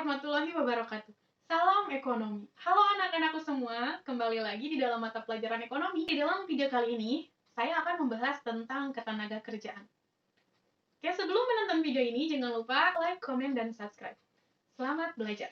warahmatullahi wabarakatuh. Salam ekonomi. Halo anak-anakku semua, kembali lagi di dalam mata pelajaran ekonomi. Di dalam video kali ini, saya akan membahas tentang ketenaga kerjaan. Oke, sebelum menonton video ini, jangan lupa like, komen, dan subscribe. Selamat belajar.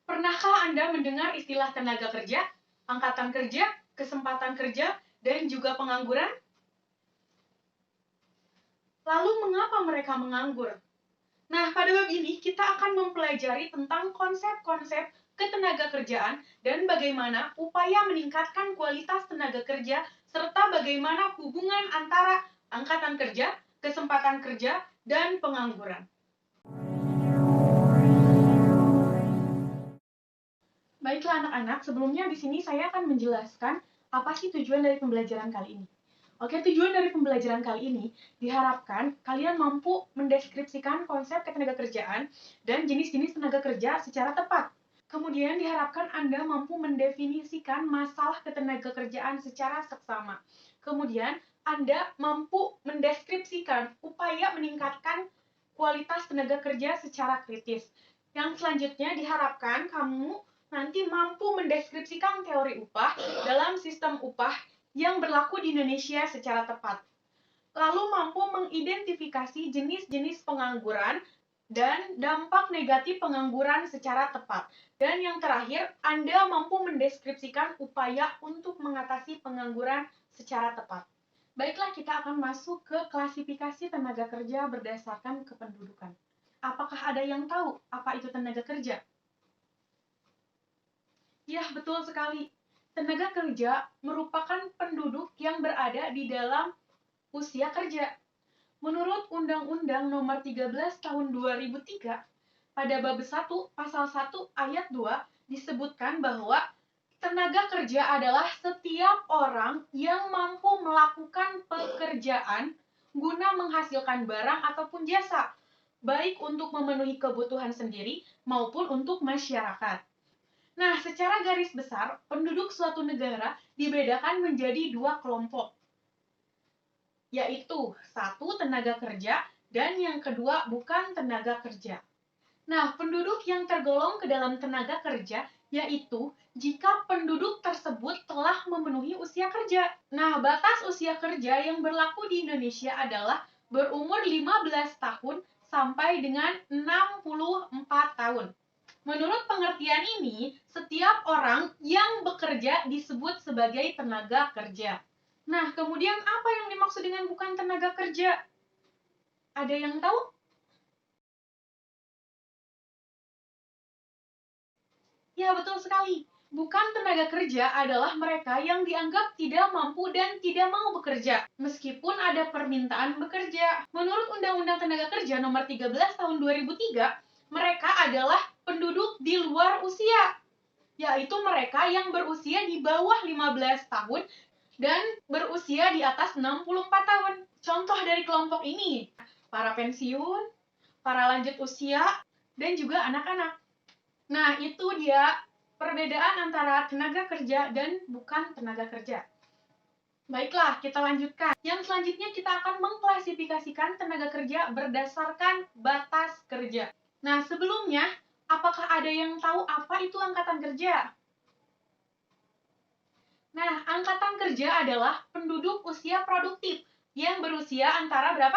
Pernahkah Anda mendengar istilah tenaga kerja, angkatan kerja, kesempatan kerja, dan juga pengangguran? Lalu mengapa mereka menganggur? Nah, pada bab ini kita akan mempelajari tentang konsep-konsep ketenaga kerjaan dan bagaimana upaya meningkatkan kualitas tenaga kerja serta bagaimana hubungan antara angkatan kerja, kesempatan kerja, dan pengangguran. Baiklah anak-anak, sebelumnya di sini saya akan menjelaskan apa sih tujuan dari pembelajaran kali ini. Oke, tujuan dari pembelajaran kali ini diharapkan kalian mampu mendeskripsikan konsep ketenagakerjaan dan jenis-jenis tenaga kerja secara tepat. Kemudian diharapkan Anda mampu mendefinisikan masalah ketenagakerjaan secara seksama. Kemudian Anda mampu mendeskripsikan upaya meningkatkan kualitas tenaga kerja secara kritis. Yang selanjutnya diharapkan kamu nanti mampu mendeskripsikan teori upah dalam sistem upah yang berlaku di Indonesia secara tepat. Lalu mampu mengidentifikasi jenis-jenis pengangguran dan dampak negatif pengangguran secara tepat. Dan yang terakhir, Anda mampu mendeskripsikan upaya untuk mengatasi pengangguran secara tepat. Baiklah, kita akan masuk ke klasifikasi tenaga kerja berdasarkan kependudukan. Apakah ada yang tahu apa itu tenaga kerja? Ya, betul sekali. Tenaga kerja merupakan penduduk yang berada di dalam usia kerja. Menurut Undang-Undang Nomor 13 Tahun 2003, pada bab 1 pasal 1 ayat 2 disebutkan bahwa tenaga kerja adalah setiap orang yang mampu melakukan pekerjaan guna menghasilkan barang ataupun jasa, baik untuk memenuhi kebutuhan sendiri maupun untuk masyarakat. Nah, secara garis besar, penduduk suatu negara dibedakan menjadi dua kelompok, yaitu satu tenaga kerja dan yang kedua bukan tenaga kerja. Nah, penduduk yang tergolong ke dalam tenaga kerja yaitu jika penduduk tersebut telah memenuhi usia kerja. Nah, batas usia kerja yang berlaku di Indonesia adalah berumur 15 tahun sampai dengan 64 tahun. Menurut pengertian ini, setiap orang yang bekerja disebut sebagai tenaga kerja. Nah, kemudian apa yang dimaksud dengan bukan tenaga kerja? Ada yang tahu? Ya, betul sekali. Bukan tenaga kerja adalah mereka yang dianggap tidak mampu dan tidak mau bekerja, meskipun ada permintaan bekerja. Menurut Undang-Undang Tenaga Kerja Nomor 13 Tahun 2003, mereka adalah penduduk di luar usia, yaitu mereka yang berusia di bawah 15 tahun dan berusia di atas 64 tahun. Contoh dari kelompok ini, para pensiun, para lanjut usia, dan juga anak-anak. Nah, itu dia perbedaan antara tenaga kerja dan bukan tenaga kerja. Baiklah, kita lanjutkan. Yang selanjutnya kita akan mengklasifikasikan tenaga kerja berdasarkan batas kerja. Nah, sebelumnya, apakah ada yang tahu apa itu angkatan kerja? Nah, angkatan kerja adalah penduduk usia produktif yang berusia antara berapa?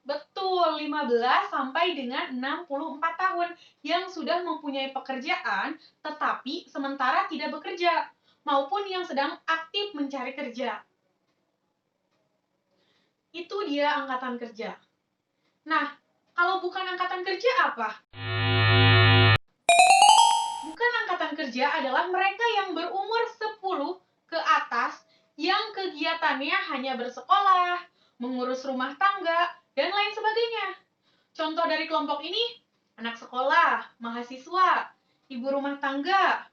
Betul, 15 sampai dengan 64 tahun yang sudah mempunyai pekerjaan tetapi sementara tidak bekerja maupun yang sedang aktif mencari kerja. Itu dia angkatan kerja. Nah, kalau bukan angkatan kerja apa? Bukan angkatan kerja adalah mereka yang berumur 10 ke atas yang kegiatannya hanya bersekolah, mengurus rumah tangga, dan lain sebagainya. Contoh dari kelompok ini, anak sekolah, mahasiswa, ibu rumah tangga,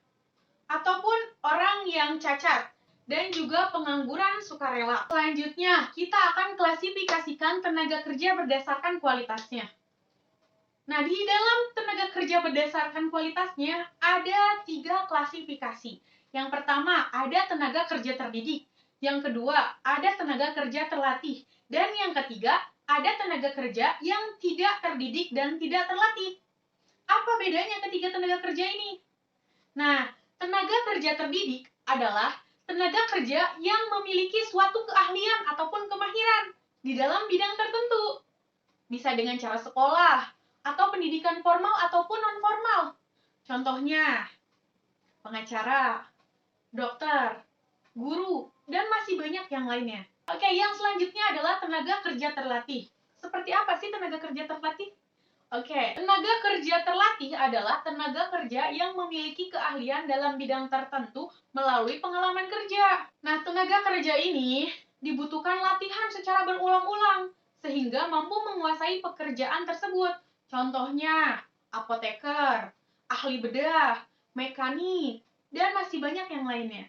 ataupun orang yang cacat, dan juga pengangguran sukarela. Selanjutnya, kita akan klasifikasikan tenaga kerja berdasarkan kualitasnya. Nah, di dalam tenaga kerja berdasarkan kualitasnya, ada 3 klasifikasi. Yang pertama, ada tenaga kerja terdidik, Yang kedua, ada tenaga kerja terlatih. Dan yang ketiga, ada tenaga kerja yang tidak terdidik dan tidak terlatih. Apa bedanya ketiga tenaga kerja ini? Nah, tenaga kerja terdidik adalah tenaga kerja yang memiliki suatu keahlian ataupun kemahiran di dalam bidang tertentu. Bisa dengan cara sekolah, atau pendidikan formal ataupun non-formal. Contohnya, pengacara, dokter, guru, dan masih banyak yang lainnya. Oke, yang selanjutnya adalah tenaga kerja terlatih. Seperti apa sih tenaga kerja terlatih? Oke, tenaga kerja terlatih adalah tenaga kerja yang memiliki keahlian dalam bidang tertentu melalui pengalaman kerja. Nah, tenaga kerja ini dibutuhkan latihan secara berulang-ulang sehingga mampu menguasai pekerjaan tersebut. Contohnya, apoteker, ahli bedah, mekanik, dan masih banyak yang lainnya.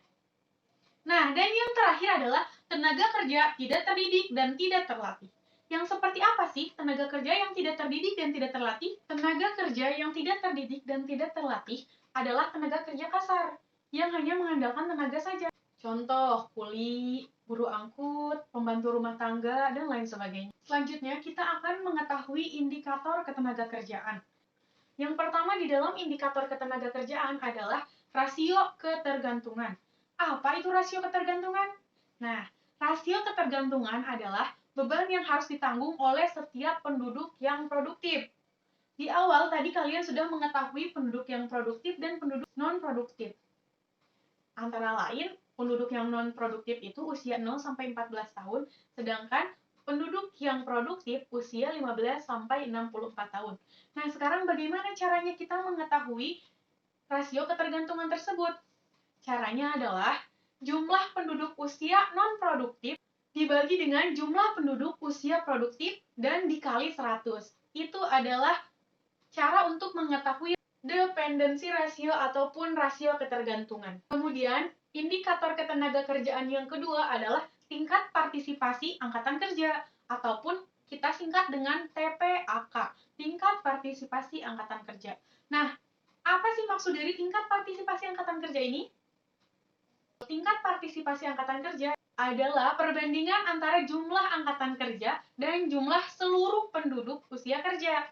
Nah, dan yang terakhir adalah tenaga kerja tidak terdidik dan tidak terlatih. Yang seperti apa sih tenaga kerja yang tidak terdidik dan tidak terlatih? Tenaga kerja yang tidak terdidik dan tidak terlatih adalah tenaga kerja kasar, yang hanya mengandalkan tenaga saja. Contoh, kuli, buruh angkut, pembantu rumah tangga, dan lain sebagainya. Selanjutnya, kita akan mengetahui indikator ketenagakerjaan. Yang pertama di dalam indikator ketenagakerjaan adalah rasio ketergantungan. Apa itu rasio ketergantungan? Nah, rasio ketergantungan adalah beban yang harus ditanggung oleh setiap penduduk yang produktif. Di awal tadi kalian sudah mengetahui penduduk yang produktif dan penduduk non-produktif. Antara lain, penduduk yang non-produktif itu usia 0 sampai 14 tahun, sedangkan penduduk yang produktif usia 15 sampai 64 tahun. Nah, sekarang bagaimana caranya kita mengetahui rasio ketergantungan tersebut? Caranya adalah jumlah penduduk usia non-produktif dibagi dengan jumlah penduduk usia produktif dan dikali 100. Itu adalah cara untuk mengetahui dependensi rasio ataupun rasio ketergantungan. Kemudian, indikator ketenagakerjaan yang kedua adalah tingkat partisipasi angkatan kerja ataupun kita singkat dengan TPAK, tingkat partisipasi angkatan kerja. Nah, apa sih maksud dari tingkat partisipasi angkatan kerja ini? Tingkat partisipasi angkatan kerja adalah perbandingan antara jumlah angkatan kerja dan jumlah seluruh penduduk usia kerja.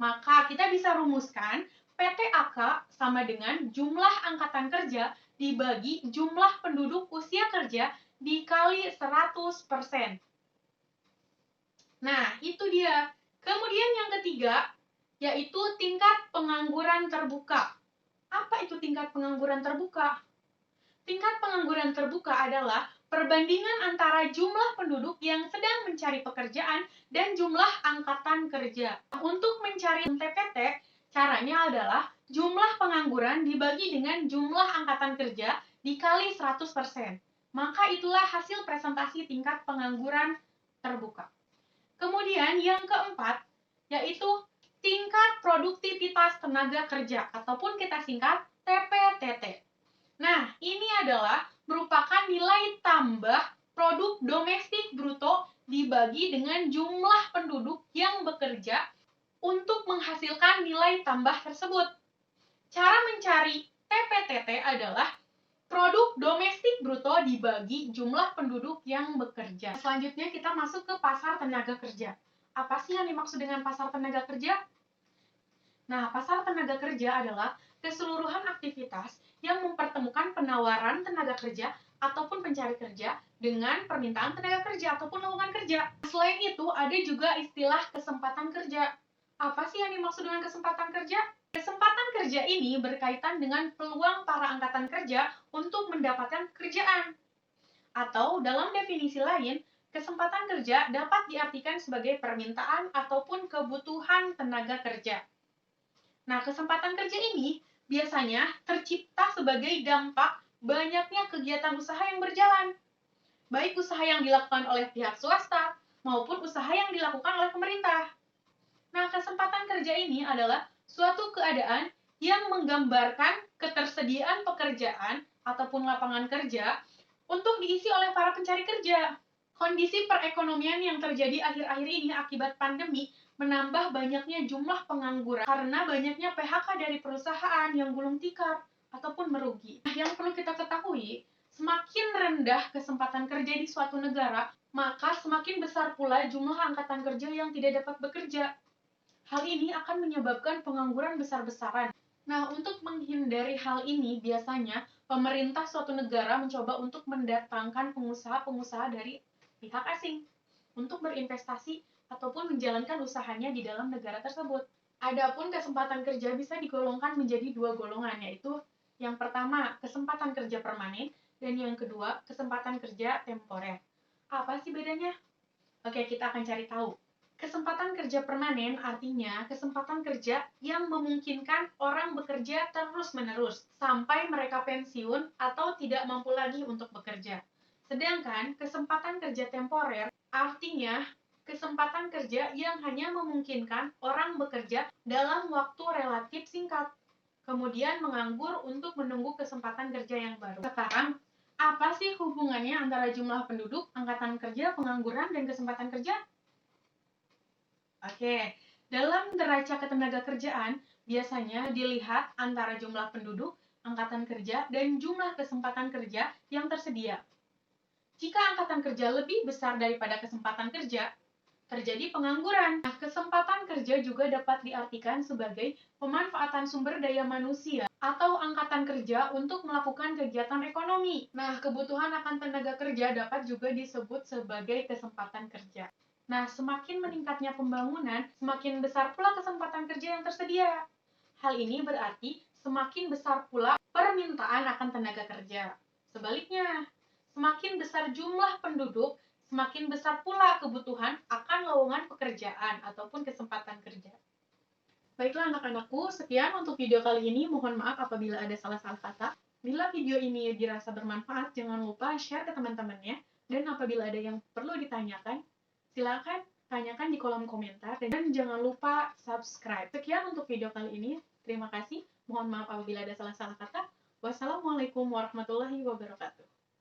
Maka kita bisa rumuskan PTAK sama dengan jumlah angkatan kerja dibagi jumlah penduduk usia kerja dikali 100%. Nah, itu dia. Kemudian yang ketiga, yaitu tingkat pengangguran terbuka. Apa itu tingkat pengangguran terbuka? Tingkat pengangguran terbuka adalah perbandingan antara jumlah penduduk yang sedang mencari pekerjaan dan jumlah angkatan kerja. Untuk mencari TPT, caranya adalah jumlah pengangguran dibagi dengan jumlah angkatan kerja dikali 100%. Maka itulah hasil presentasi tingkat pengangguran terbuka. Kemudian yang keempat, yaitu tingkat produktivitas tenaga kerja, ataupun kita singkat TPTT. Nah, ini adalah merupakan nilai tambah produk domestik bruto dibagi dengan jumlah penduduk yang bekerja untuk menghasilkan nilai tambah tersebut. Cara mencari TPTT adalah produk domestik bruto dibagi jumlah penduduk yang bekerja. Selanjutnya kita masuk ke pasar tenaga kerja. Apa sih yang dimaksud dengan pasar tenaga kerja? Nah, pasar tenaga kerja adalah keseluruhan aktivitas yang mempertemukan penawaran tenaga kerja ataupun pencari kerja dengan permintaan tenaga kerja ataupun lowongan kerja. Selain itu, ada juga istilah kesempatan kerja. Apa sih yang dimaksud dengan kesempatan kerja? Kesempatan kerja ini berkaitan dengan peluang para angkatan kerja untuk mendapatkan pekerjaan. Atau dalam definisi lain, kesempatan kerja dapat diartikan sebagai permintaan ataupun kebutuhan tenaga kerja. Nah, kesempatan kerja ini biasanya tercipta sebagai dampak banyaknya kegiatan usaha yang berjalan. Baik usaha yang dilakukan oleh pihak swasta maupun usaha yang dilakukan oleh pemerintah. Nah, kesempatan kerja ini adalah suatu keadaan yang menggambarkan ketersediaan pekerjaan ataupun lapangan kerja untuk diisi oleh para pencari kerja. Kondisi perekonomian yang terjadi akhir-akhir ini akibat pandemi menambah banyaknya jumlah pengangguran karena banyaknya PHK dari perusahaan yang gulung tikar ataupun merugi. Yang perlu kita ketahui, Semakin rendah kesempatan kerja di suatu negara, maka semakin besar pula jumlah angkatan kerja yang tidak dapat bekerja. Hal ini akan menyebabkan pengangguran besar-besaran. Nah, untuk menghindari hal ini, biasanya pemerintah suatu negara mencoba untuk mendatangkan pengusaha-pengusaha dari pihak asing untuk berinvestasi ataupun menjalankan usahanya di dalam negara tersebut. Adapun kesempatan kerja bisa digolongkan menjadi dua golongan, yaitu yang pertama, kesempatan kerja permanen, dan yang kedua, kesempatan kerja temporer. Apa sih bedanya? Oke, kita akan cari tahu. Kesempatan kerja permanen artinya kesempatan kerja yang memungkinkan orang bekerja terus-menerus sampai mereka pensiun atau tidak mampu lagi untuk bekerja. Sedangkan kesempatan kerja temporer artinya kesempatan kerja yang hanya memungkinkan orang bekerja dalam waktu relatif singkat, kemudian menganggur untuk menunggu kesempatan kerja yang baru. Sekarang, apa sih hubungannya antara jumlah penduduk, angkatan kerja, pengangguran, dan kesempatan kerja? Oke, dalam neraca ketenagakerjaan, biasanya dilihat antara jumlah penduduk, angkatan kerja, dan jumlah kesempatan kerja yang tersedia. Jika angkatan kerja lebih besar daripada kesempatan kerja, terjadi pengangguran. Nah, kesempatan kerja juga dapat diartikan sebagai pemanfaatan sumber daya manusia atau angkatan kerja untuk melakukan kegiatan ekonomi. Nah, kebutuhan akan tenaga kerja dapat juga disebut sebagai kesempatan kerja. Nah, semakin meningkatnya pembangunan, semakin besar pula kesempatan kerja yang tersedia. Hal ini berarti semakin besar pula permintaan akan tenaga kerja. Sebaliknya, semakin besar jumlah penduduk, semakin besar pula kebutuhan akan lowongan pekerjaan ataupun kesempatan kerja. Baiklah anak-anakku, sekian untuk video kali ini. Mohon maaf apabila ada salah-salah kata. Bila video ini dirasa bermanfaat, jangan lupa share ke teman-temannya. Dan apabila ada yang perlu ditanyakan, silakan tanyakan di kolom komentar. Dan jangan lupa subscribe. Sekian untuk video kali ini. Terima kasih. Mohon maaf apabila ada salah-salah kata. Wassalamualaikum warahmatullahi wabarakatuh.